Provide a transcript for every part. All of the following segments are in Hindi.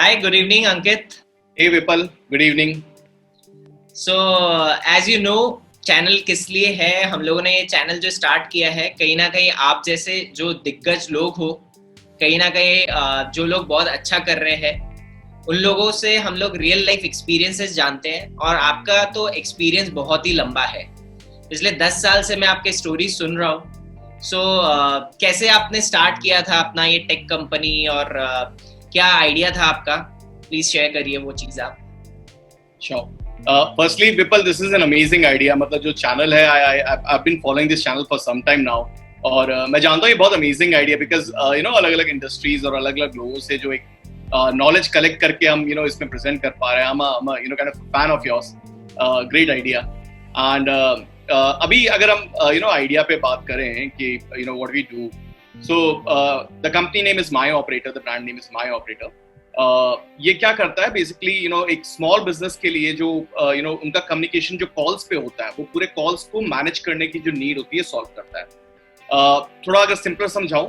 Hi, good evening, Ankit. Hey Vipal, good evening. So, as you know, channel किस लिए है? हम लोगों ने ये चैनल जो स्टार्ट किया है, कहीं ना कहीं आप जैसे जो दिग्गज लोग हो, कहीं ना कहीं जो लोग बहुत अच्छा कर रहे हैं, उन लोगों से हम लोग रियल लाइफ एक्सपीरियंसेस जानते हैं। और आपका तो एक्सपीरियंस बहुत ही लंबा है। पिछले 10 साल से मैं आपके स्टोरी सुन रहा हूँ। कैसे आपने स्टार्ट किया था अपना ये टेक कंपनी, और क्या आइडिया था आपका? प्लीज शेयर करिए वो चीज़ आप। Sure. Firstly, Vipal, this is an amazing idea. मतलब जो चैनल है, I've been following this channel for some time now. और मैं जानता हूँ ये बहुत अमेजिंग आइडिया बिकॉज अलग अलग इंडस्ट्रीज और अलग अलग लोगों से जो एक नॉलेज कलेक्ट करके हम इसमें प्रेजेंट कर पा रहे हैं. I'm kind of a fan of yours. Great idea. And अभी अगर हम आइडिया पे बात करें कि what we do. So the company name is My Operator. The brand name is My Operator. ये क्या करता है बेसिकली एक स्मॉल बिजनेस के लिए जो उनका कम्युनिकेशन जो कॉल्स पे होता है वो पूरे कॉल्स को मैनेज करने की जो नीड होती है सॉल्व करता है. थोड़ा अगर सिंपल समझाऊं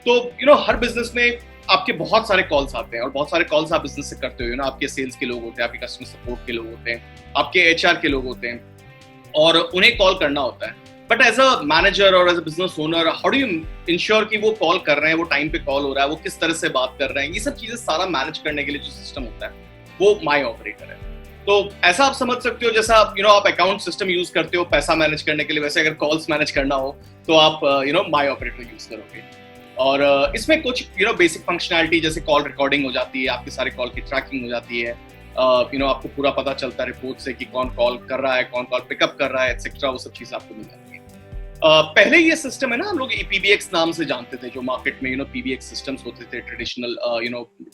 तो हर बिजनेस में आपके बहुत सारे कॉल्स आते हैं और बहुत सारे कॉल्स आप बिजनेस से करते हो. आपके सेल्स के लोग होते हैं, आपके कस्टमर सपोर्ट के लोग होते हैं, आपके एचआर के लोग होते हैं और उन्हें कॉल करना होता है. बट एज अ मैनेजर और as a business owner how do you ensure कि वो कॉल कर रहे हैं, वो टाइम पे कॉल हो रहा है, वो किस तरह से बात कर रहे हैं, ये सब चीजें सारा मैनेज करने के लिए जो सिस्टम होता है वो माई ऑपरेटर है. तो ऐसा आप समझ सकते हो जैसा आप अकाउंट सिस्टम यूज करते हो पैसा मैनेज करने के लिए, वैसे अगर कॉल्स मैनेज करना हो तो आप माई ऑपरेटर यूज करोगे. और इसमें कुछ बेसिक फंक्शनैलिटी जैसे कॉल रिकॉर्डिंग हो जाती है, आपके सारे कॉल की ट्रैकिंग हो जाती है. आपको पूरा पता चलता है रिपोर्ट से कि कौन कॉल कर रहा है, कौन कॉल पिकअप कर रहा है, एक्सेट्रा. वो सब चीजें आपको मिल जाती है. पहले ये सिस्टम है ना, हम लोग PBX नाम से जानते थे. जो मार्केट में PBX सिस्टम्स होते थे, ट्रेडिशनल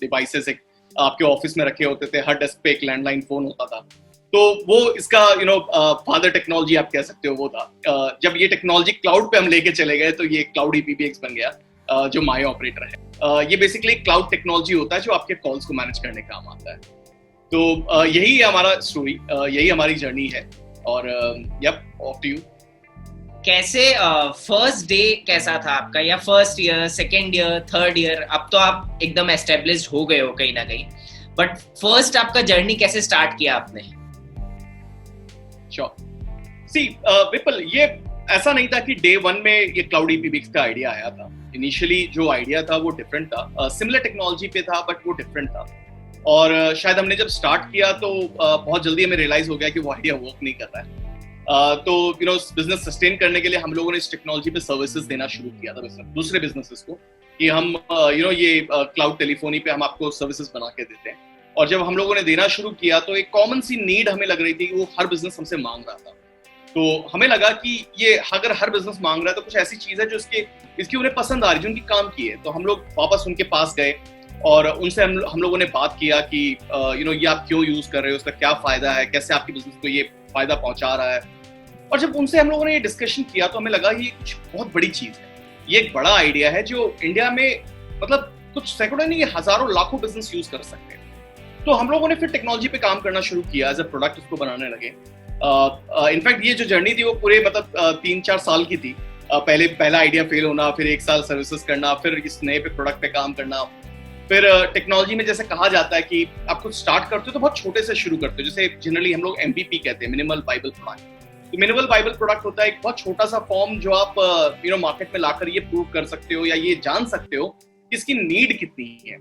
डिवाइसेस एक आपके ऑफिस में रखे होते थे. हर डेस्क पे एक लैंडलाइन फोन होता था. तो वो इसका फादर टेक्नोलॉजी आप कह सकते हो वो था. जब ये टेक्नोलॉजी क्लाउड पे हम लेके चले गए तो ये क्लाउड PBX बन गया जो माई ऑपरेटर है. ये बेसिकली क्लाउड टेक्नोलॉजी होता है जो आपके कॉल्स को मैनेज करने का काम आता है. तो यही है हमारा स्टोरी, यही हमारी जर्नी है. और यप, ऑफ टू यू. कैसे फर्स्ट डे कैसा था आपका, या first year, second year, third year? अब तो आप एकदम एस्टेब्लिश्ड हो गए हो कहीं ना कहीं, बट फर्स्ट आपका जर्नी कैसे स्टार्ट किया आपने? श्योर. सी विपल, ये ऐसा नहीं था कि डे वन में ये क्लाउड PBX का आइडिया आया था. इनिशियली जो आइडिया था वो डिफरेंट था, सिमिलर टेक्नोलॉजी पे था बट वो डिफरेंट था. और शायद हमने जब स्टार्ट किया तो बहुत जल्दी हमें रियलाइज हो गया कि वो आइडिया वर्क नहीं कर रहा है. तो बिजनेस सस्टेन करने के लिए हम लोगों ने इस टेक्नोलॉजी पे सर्विसेज देना शुरू किया था दूसरे बिजनेसेस को कि हम ये क्लाउड टेलीफोनी पे हम आपको सर्विसेज बना के देते हैं. और जब हम लोगों ने देना शुरू किया तो एक कॉमन सी नीड हमें लग रही थी कि वो हर बिजनेस हमसे मांग रहा था. तो हमें लगा कि ये अगर हर बिजनेस मांग रहा है तो कुछ ऐसी चीज है जो इसकी उन्हें पसंद आ रही है, जो उनकी काम की है. तो हम लोग वापस उनके पास गए और उनसे हम लोगों ने बात किया कि ये आप क्यों यूज कर रहे हो, उसका क्या फायदा है, कैसे आपकी बिजनेस को ये फायदा पहुंचा रहा है. और जब उनसे हम लोगों ने ये डिस्कशन किया तो हमें लगा ये कुछ बहुत बड़ी चीज है, ये एक बड़ा आइडिया है जो इंडिया में मतलब कुछ सैकड़ों नहीं, हजारों लाखों बिजनेस यूज कर सकते हैं. तो हम लोगों ने फिर टेक्नोलॉजी पे काम करना शुरू किया, एज अ प्रोडक्ट उसको बनाने लगे. इनफैक्ट ये जो जर्नी थी वो पूरे 3-4 साल की थी. पहला आइडिया फेल होना, फिर 1 साल सर्विसेज करना, फिर इस नए पे प्रोडक्ट पे काम करना. फिर टेक्नोलॉजी में जैसे कहा जाता है कि आप कुछ स्टार्ट करते हो तो बहुत छोटे से शुरू करते हो. जैसे जनरली हम लोग MVP कहते हैं, मिनिमल वाइबल प्रोडक्ट. तो मिनिमल वाइबल प्रोडक्ट होता है एक बहुत छोटा सा फॉर्म जो आप मार्केट में लाकर ये प्रूव कर सकते हो या ये जान सकते हो कि इसकी नीड कितनी है.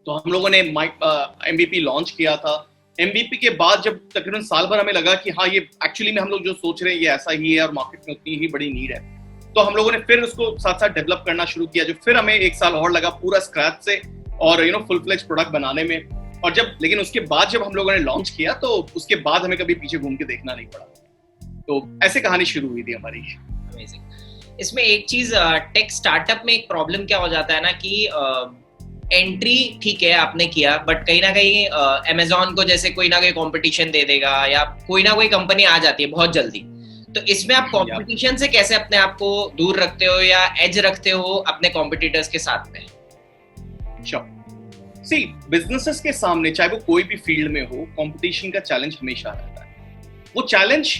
तो हम लोगों ने MVP लॉन्च किया था. MVP के बाद जब तकरीबन साल भर हमें लगा कि हाँ ये एक्चुअली में हम लोग जो सोच रहे हैं ये ऐसा ही है और मार्केट में उतनी ही बड़ी नीड है, तो हम लोगों ने फिर उसको साथ साथ डेवलप करना शुरू किया, जो फिर हमें 1 साल और लगा पूरा स्क्रैच से और फुल फ्लेज प्रोडक्ट बनाने में. और लेकिन उसके बाद जब हम लोगों ने लॉन्च किया तो उसके बाद हमें कभी पीछे घूम के देखना नहीं पड़ा. तो ऐसे कहानी शुरू हुई थी हमारी. अमेजिंग. इसमें एक चीज, टेक स्टार्टअप में एक प्रॉब्लम क्या हो जाता है ना कि एंट्री ठीक है आपने किया, बट कहीं ना कहीं अमेजोन को जैसे कोई ना कोई कंपटीशन दे देगा या कोई ना कोई कंपनी आ जाती है बहुत जल्दी. तो इसमें आप कंपटीशन से कैसे अपने आप को दूर रखते हो या एज रखते हो अपने कॉम्पिटिटर्स के साथ में? सी, बिजनेसेस के सामने चाहे वो कोई भी फील्ड में हो, कंपटीशन का चैलेंज हमेशा रहता है. वो चैलेंज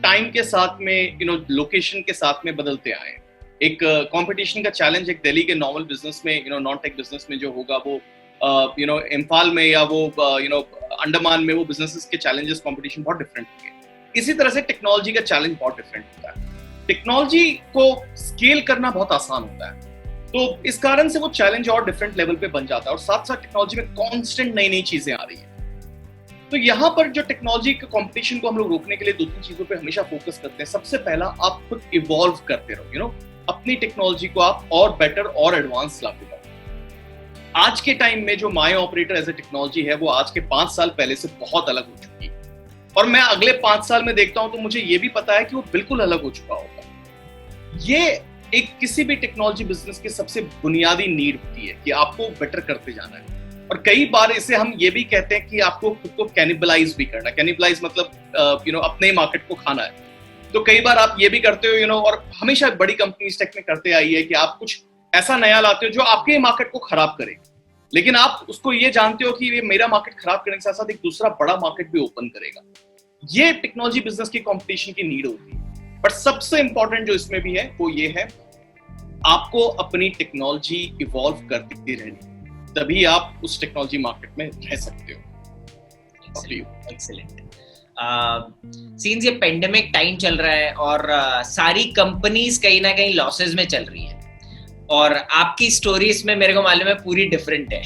टाइम के साथ में लोकेशन के साथ में बदलते आए. एक कंपटीशन का चैलेंज एक दिल्ली के नॉर्मल बिजनेस में नॉन टेक बिजनेस में जो होगा वो इम्फाल में या वो अंडमान में वो बिजनेसेस के चैलेंजेस, कंपटीशन बहुत डिफरेंट होंगे। इसी तरह से टेक्नोलॉजी का चैलेंज बहुत डिफरेंट होता है। टेक्नोलॉजी को स्केल करना बहुत आसान होता है, तो इस कारण से वो चैलेंज और डिफरेंट लेवल पे बन जाता है, और साथ साथ टेक्नोलॉजी में कांस्टेंट नई नई चीजें आ रही है। तो यहाँ पर जो टेक्नोलॉजी के कंपटीशन को हम लोग रोकने के लिए 2-3 चीजों पे हमेशा फोकस करते हैं। सबसे पहला, आप खुद इवॉल्व करते रहो, अपनी टेक्नोलॉजी को आप और बेटर और एडवांस लाते रहो। आज के टाइम में जो my operator as a technology है, वो आज के 5 साल पहले से बहुत अलग हो चुकी है, और मैं अगले 5 साल में देखता हूं तो मुझे ये भी पता है कि वो बिल्कुल अलग हो चुका होगा। ये एक किसी भी टेक्नोलॉजी बिजनेस की सबसे बुनियादी नीड होती है कि आपको बेटर करते जाना है, और कई बार इसे हम ये भी कहते हैं कि आपको खुद को कैनिबलाइज भी करना है। कैनिबलाइज मतलब अपने मार्केट को खाना है। तो कई बार आप ये भी करते हो, और हमेशा बड़ी कंपनीज टेक में करते आई है कि आप कुछ ऐसा नया लाते हो जो आपके मार्केट को खराब करे, लेकिन आप उसको ये जानते हो कि ये मेरा मार्केट खराब करने के साथ साथ एक दूसरा बड़ा मार्केट भी ओपन करेगा। ये टेक्नोलॉजी बिजनेस की कंपटीशन की नीड होती है। बट सबसे इंपॉर्टेंट जो इसमें भी है वो ये है, आपको अपनी टेक्नोलॉजी इवॉल्व करती रहनी, तभी आप उस टेक्नोलॉजी मार्केट में रह सकते हो। एक्सीलेंट। सीन्स ये पेंडेमिक टाइम चल रहा है और सारी कंपनीज कहीं ना कहीं लॉसेस में चल रही है, और आपकी स्टोरी इसमें मेरे को मालूम है पूरी डिफरेंट है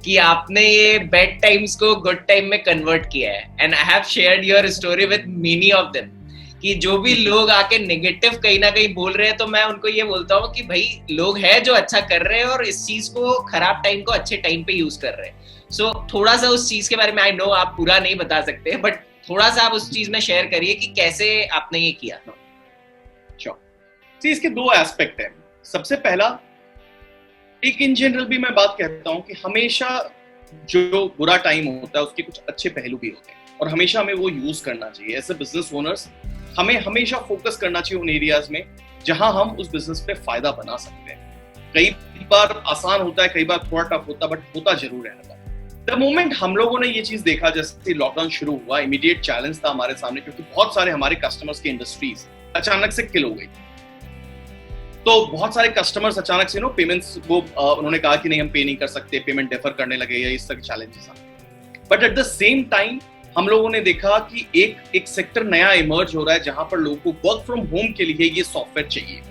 कि आपने ये बैड टाइम्स को गुड टाइम में कन्वर्ट किया है। And I have shared your story with many of them कि जो भी लोग आके नेगेटिव कहीं ना कहीं बोल रहे हैं, तो मैं उनको ये बोलता हूँ कि भाई लोग हैं जो अच्छा कर रहे हैं और इस चीज को, खराब टाइम को अच्छे टाइम पे यूज कर रहे हैं। सो थोड़ा सा उस चीज के बारे में, आई नो आप पूरा नहीं बता सकते, बट थोड़ा सा आप उस चीज में शेयर करिए कि कैसे आपने ये किया। इसके 2 एस्पेक्ट है। सबसे पहला, एक इन जनरल भी मैं बात कहता हूं कि हमेशा जो बुरा टाइम होता है उसके कुछ अच्छे पहलू भी होते हैं, और हमेशा हमें वो यूज करना चाहिए। एज ए बिजनेस ओनर्स हमें हमेशा फोकस करना चाहिए उन एरियाज में जहां हम उस बिजनेस पे फायदा बना सकते हैं। कई बार आसान होता है, कई बार थोड़ा टफ होता है, बट होता जरूर है। द मोमेंट हम लोगों ने ये चीज देखा, जैसे लॉकडाउन शुरू हुआ, इमीडिएट चैलेंज था हमारे सामने, क्योंकि बहुत सारे हमारे कस्टमर्स की इंडस्ट्रीज अचानक से किल हो गई। तो बहुत सारे कस्टमर्स अचानक से पेमेंट्स वो उन्होंने कहा कि नहीं हम पे नहीं कर सकते, पेमेंट डेफर करने लगे, या इस तरह के चैलेंजेस आए। But at the same time हम लोगों ने देखा कि एक सेक्टर नया इमर्ज हो रहा है जहां पर लोगों को वर्क फ्रॉम होम के लिए ये सॉफ्टवेयर चाहिए।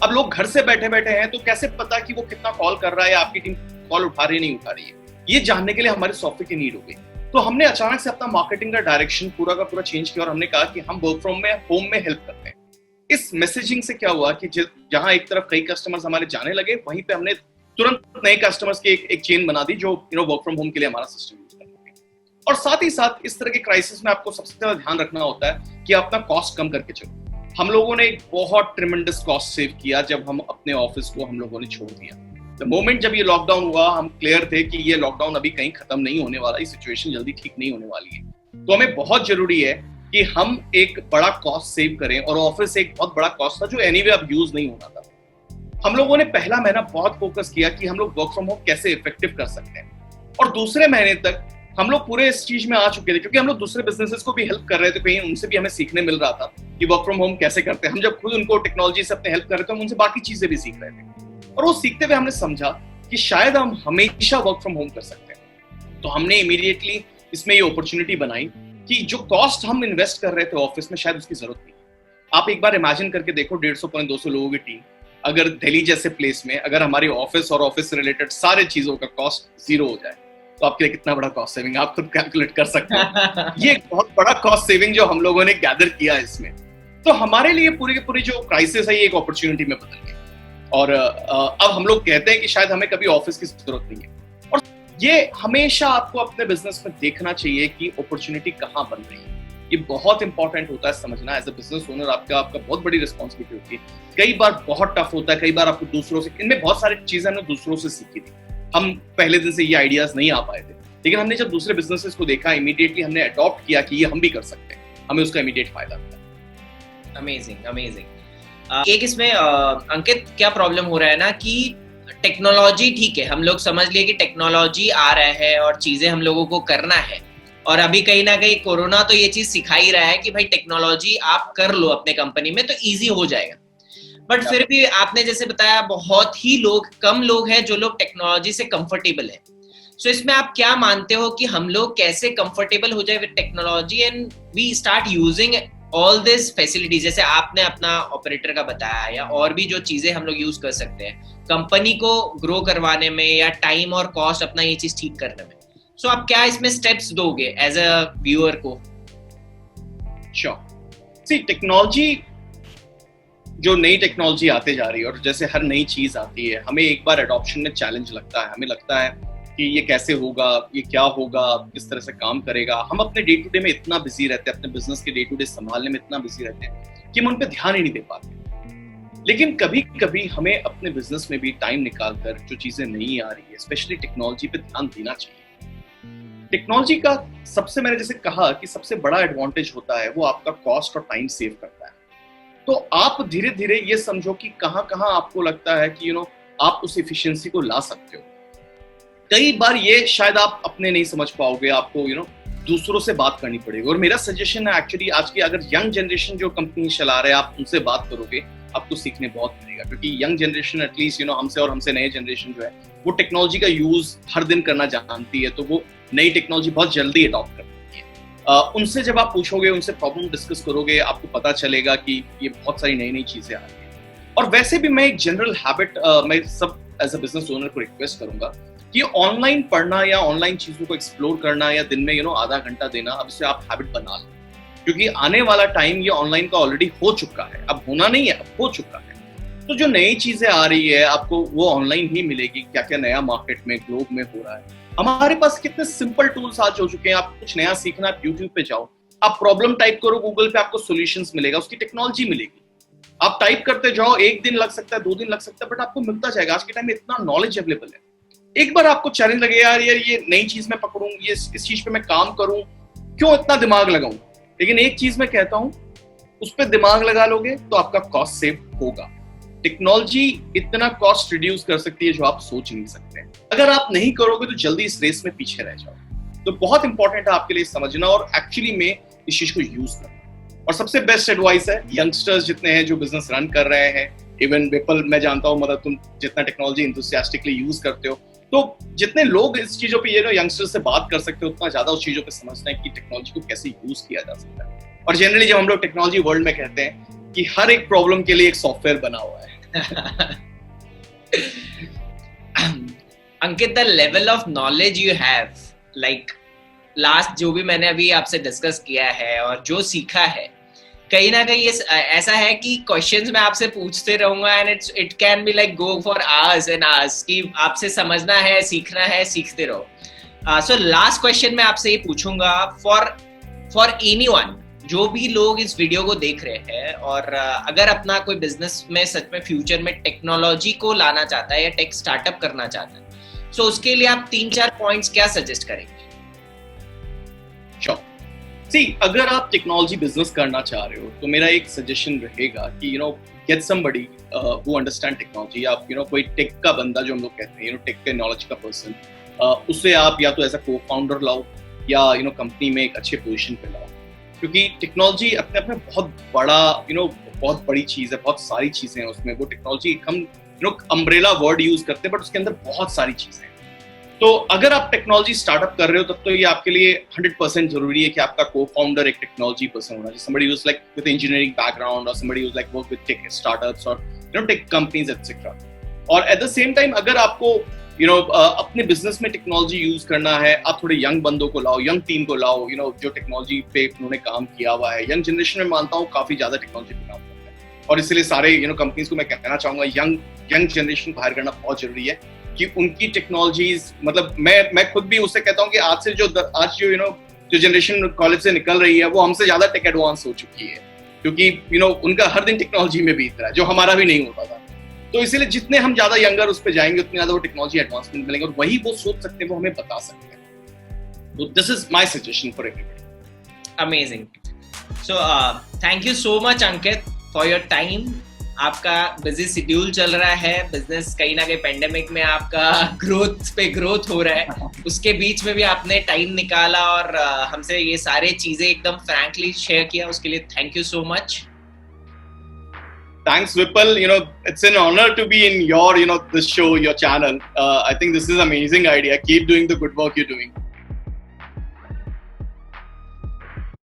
अब लोग घर से बैठे बैठे हैं, तो कैसे पता कि वो कितना कॉल कर रहा है या आपकी टीम कॉल उठा रही है नहीं उठा रही है, ये जानने के लिए हमारे सॉफ्टवेयर की नीड हो गई। तो हमने अचानक से अपना मार्केटिंग का डायरेक्शन पूरा का पूरा चेंज किया, और हमने कहा कि हम वर्क फ्रॉम होम में हेल्प करते हैं। इस मैसेजिंग से क्या हुआ कि जहां एक तरफ कई कस्टमर्स हमारे जाने लगे, वहीं पे हमने तुरंत नए कस्टमर्स की एक चेन बना दी जो वर्क फ्रॉम होम के लिए हमारा सिस्टम यूज करते हैं। और साथ ही साथ इस तरह के क्राइसिस में आपको सबसे ज्यादा ध्यान रखना होता है कि अपना कॉस्ट कम करके चलो। हम लोगों ने एक बहुत ट्रिमेंडस कॉस्ट सेव किया जब हम अपने ऑफिस को हम लोगों ने छोड़ दिया। द मोमेंट जब ये लॉकडाउन हुआ, हम क्लियर थे कि ये लॉकडाउन अभी कहीं खत्म नहीं होने वाला, ये सिचुएशन जल्दी ठीक नहीं होने वाली है। तो हमें बहुत जरूरी है कि हम एक बड़ा कॉस्ट सेव करें, और ऑफिस एक बहुत बड़ा कॉस्ट था जो एनीवे अब यूज नहीं होना था। हम लोगों ने पहला महीना बहुत फोकस किया कि हम लोग वर्क फ्रॉम होम कैसे इफेक्टिव कर सकते हैं, और दूसरे महीने तक हम लोग पूरे इस चीज में आ चुके थे, क्योंकि हम लोग दूसरे बिजनेसेस को भी हेल्प कर रहे थे, कहीं उनसे भी हमें सीखने मिल रहा था कि वर्क फ्रॉम होम कैसे करते हैं। हम जब खुद उनको टेक्नोलॉजी से अपने हेल्प कर रहे थे, हम उनसे बाकी चीजें भी सीख रहे थे, और वो सीखते हुए हमने समझा कि शायद हम हमेशा वर्क फ्रॉम होम कर सकते हैं। तो हमने इमीडिएटली इसमें ये अपॉर्चुनिटी बनाई कि जो कॉस्ट हम इन्वेस्ट कर रहे थे ऑफिस में, शायद उसकी जरूरत नहीं। आप एक बार इमेजिन करके देखो, 150-200 लोगों की टीम, अगर दिल्ली जैसे प्लेस में अगर हमारी ऑफिस और ऑफिस से रिलेटेड सारे चीजों का कॉस्ट 0 हो जाए, तो आपके लिए कितना बड़ा कॉस्ट सेविंग आप खुद कैलकुलेट कर सकते हैं। ये एक बहुत बड़ा कॉस्ट सेविंग जो हम लोगों ने गैदर किया है इसमें। तो हमारे लिए पूरी की पूरी जो क्राइसिस है, ये एक अपॉर्चुनिटी में बदल गई, और अब हम लोग कहते हैं कि शायद हमें कभी ऑफिस की जरूरत नहीं है। और ये हमेशा आपको अपने बिजनेस में देखना चाहिए कि अपॉर्चुनिटी कहाँ बन रही है। ये बहुत इंपॉर्टेंट होता है समझना। एज ए बिजनेस ओनर आपका बहुत बड़ी रिस्पॉन्सिबिलिटी होती है। कई बार बहुत टफ होता है, कई बार आपको दूसरों से, इनमें बहुत सारी चीजें हमने दूसरों से सीखी थी। हम पहले दिन से ये आइडियाज नहीं आ पाए थे, लेकिन हमने जब दूसरे बिजनेसेस को देखा, इमीडिएटली हमने अडॉप्ट किया कि ये हम भी कर सकते हैं, हमें उसका इमीडिएट फायदा मिला। Amazing amazing. एक इसमें अंकित क्या प्रॉब्लम हो रहा है ना कि टेक्नोलॉजी ठीक है, हम लोग समझ लिए कि टेक्नोलॉजी आ रहा है और चीजें हम लोगों को करना है, और अभी कहीं ना कहीं कोरोना तो ये चीज सिखा ही रहा है कि भाई टेक्नोलॉजी आप कर लो अपने कंपनी में तो इजी हो जाएगा। बट फिर भी आपने जैसे बताया बहुत ही कम लोग हैं जो लोग टेक्नोलॉजी से कंफर्टेबल है। सो इसमें आप क्या मानते हो कि हम लोग कैसे कंफर्टेबल हो जाए with technology and we start using all this facilities, जैसे आपने अपना ऑपरेटर का बताया या और भी जो चीजें हम लोग यूज कर सकते हैं कंपनी को ग्रो करवाने में या टाइम और कॉस्ट अपना ये चीज ठीक करने में। सो आप क्या इसमें स्टेप्स दोगे एज अ व्यूअर को? श्योर। सी, टेक्नोलॉजी, जो नई टेक्नोलॉजी आते जा रही है और जैसे हर नई चीज आती है, हमें एक बार एडॉप्शन में चैलेंज लगता है, हमें लगता है कि ये कैसे होगा, ये क्या होगा, किस तरह से काम करेगा। हम अपने डे टू डे में इतना बिजी रहते हैं, अपने बिजनेस के डे टू डे संभालने में इतना बिजी रहते हैं कि हम उन पर ध्यान ही नहीं दे पाते। लेकिन कभी कभी हमें अपने बिजनेस में भी टाइम निकालकर जो चीजें नहीं आ रही है, स्पेशली टेक्नोलॉजी पे ध्यान देना चाहिए। टेक्नोलॉजी का सबसे, मैंने जैसे कहा कि सबसे बड़ा एडवांटेज होता है वो आपका कॉस्ट और टाइम सेव करता है। तो आप धीरे धीरे ये समझो कि कहां कहां आपको लगता है कि आप उस एफिशिएंसी को ला सकते हो। कई बार ये शायद आप अपने नहीं समझ पाओगे, आपको दूसरों से बात करनी पड़ेगी। और मेरा सजेशन है एक्चुअली, आज की अगर यंग जनरेशन जो कंपनी चला रहे हैं, आप उनसे बात करोगे, आपको सीखने बहुत मिलेगा। क्योंकि यंग जनरेशन एटलीस्ट हमसे और हमसे नए जनरेशन जो है वो टेक्नोलॉजी का यूज हर दिन करना जानती है, तो वो नई टेक्नोलॉजी बहुत जल्दी अडॉप्ट करती है। उनसे जब आप पूछोगे, उनसे प्रॉब्लम डिस्कस करोगे, आपको पता चलेगा कि ये बहुत सारी नई नई चीजें आ रही हैं। और वैसे भी मैं एक जनरल हैबिट, मैं सब एज अ बिजनेस ओनर को रिक्वेस्ट करूंगा कि ऑनलाइन पढ़ना या ऑनलाइन चीजों को एक्सप्लोर करना या दिन में आधा घंटा देना, अब इसे आप हैबिट बना लो। क्योंकि आने वाला टाइम ये ऑनलाइन का ऑलरेडी हो चुका है, अब होना नहीं है, अब हो चुका है। तो जो नई चीजें आ रही है आपको वो ऑनलाइन ही मिलेगी। क्या क्या नया मार्केट में, ग्लोब में हो रहा है, हमारे पास कितने सिंपल टूल्स आज हो चुके हैं। आप कुछ नया सीखना, आप यूट्यूब पे जाओ, आप प्रॉब्लम टाइप करो गूगल पे, आपको सॉल्यूशंस मिलेगा, उसकी टेक्नोलॉजी मिलेगी। आप टाइप करते जाओ, 1 दिन लग सकता है, 2 दिन लग सकता है, बट आपको मिलता जाएगा। आज के टाइम में इतना नॉलेज अवेलेबल है। एक बार आपको चैलेंज लगे, यार ये नई चीज मैं पकड़ूं, ये इस चीज पे मैं काम करूं, क्यों इतना दिमाग लगाऊं। लेकिन एक चीज मैं कहता हूं, उस पर दिमाग लगा लोगे तो आपका कॉस्ट सेव होगा। टेक्नोलॉजी इतना कॉस्ट रिड्यूस कर सकती है जो आप सोच नहीं सकते। अगर आप नहीं करोगे तो जल्दी इस रेस में पीछे रह जाओगे। तो बहुत इंपॉर्टेंट है आपके लिए समझना और एक्चुअली में इस चीज को यूज करना। और सबसे बेस्ट एडवाइस है, यंगस्टर्स जितने हैं जो बिजनेस रन कर रहे हैं, इवन विपल, मैं जानता हूं, मतलब तुम जितना टेक्नोलॉजी इंथुसियास्टिकली यूज करते हो, तो जितने लोग इस चीजों पे यंगस्टर्स से बात कर सकते हो, उतना ज्यादा उस चीजों पे समझना है कि टेक्नोलॉजी को कैसे यूज किया जा सकता है। और जनरली जब हम लोग टेक्नोलॉजी वर्ल्ड में कहते हैं कि हर एक प्रॉब्लम के लिए एक सॉफ्टवेयर बना हुआ है। Ankit, the level of knowledge you have, like last जो भी मैंने अभी आपसे डिस्कस किया है और जो सीखा है, कहीं ना कहीं ऐसा है कि क्वेश्चंस मैं आपसे पूछते रहूंगा and it can be like go for hours and hours कि आपसे समझना है, सीखना है, सीखते रहो। सो लास्ट क्वेश्चन मैं आपसे ये पूछूंगा, फॉर एनीवन, जो भी लोग इस वीडियो को देख रहे हैं और अगर अपना कोई बिजनेस में सच में फ्यूचर में टेक्नोलॉजी को लाना चाहता है या टेक स्टार्टअप करना चाहता है, सो उसके लिए आप 3-4 पॉइंट्स क्या सजेस्ट करेंगे? Sure. See, अगर आप टेक्नोलॉजी बिजनेस करना चाह रहे हो तो मेरा एक सजेशन रहेगा कि get somebody who understand technology। आप कोई टेक का बंदा, जो हम लोग कहते हैं टेक के नॉलेज का पर्सन, उसे आप या तो एज अ को-फाउंडर लाओ या कंपनी में एक अच्छे पोजीशन पे लाओ। क्योंकि टेक्नोलॉजी अपने आप में बहुत बड़ा बहुत बड़ी चीज है, बहुत सारी चीजें हैं उसमें। वो टेक्नोलॉजी हम अम्ब्रेला वर्ड यूज करते हैं, बट उसके अंदर बहुत सारी चीजें हैं। तो अगर आप टेक्नोलॉजी स्टार्टअप कर रहे हो तब तो ये आपके लिए 100% जरूरी है कि आपका को-फाउंडर एक टेक्नोलॉजी पर्सन होना चाहिए, somebody who's like with engineering background or somebody who's like work with tech startups or tech companies etc. और at the same time अगर आपको अपने बिजनेस में टेक्नोलॉजी यूज करना है, आप थोड़े यंग बंदों को लाओ, यंग टीम को लाओ, जो टेक्नोलॉजी पे उन्होंने काम किया हुआ है। यंग जनरेशन में मानता हूँ काफी ज्यादा टेक्नोलॉजी पे काम करता है और इसलिए सारे कंपनीज को मैं कहना चाहूंगा यंग जनरेशन को हायर करना बहुत जरूरी है कि उनकी टेक्नोलॉजीज, मतलब मैं खुद भी उससे कहता हूँ कि आज जो जनरेशन कॉलेज से निकल रही है वो हमसे ज्यादा टेक एडवांस हो चुकी है, क्योंकि उनका हर दिन टेक्नोलॉजी में बीत रहा है, जो हमारा भी नहीं होता था। तो इसीलिए जितने हम ज्यादा यंगर उस पर जाएंगे उतने ज्यादा वो टेक्नोलॉजी एडवांसमेंट मिलेंगे और वही वो सोच सकते हैं, वो हमें बता सकते हैं। तो this is my suggestion for everybody. Amazing. So thank you so much Ankit for your time. आपका बिजी शेड्यूल चल रहा है, बिजनेस कहीं ना कहीं पेंडेमिक में आपका ग्रोथ पे ग्रोथ हो रहा है, उसके बीच में भी आपने टाइम निकाला और हमसे ये सारे चीजें एकदम फ्रैंकली शेयर किया, उसके लिए thank you so much. Thanks, Vipul. You know, it's an honor to be in your, this show, your channel. I think this is an amazing idea. Keep doing the good work you're doing.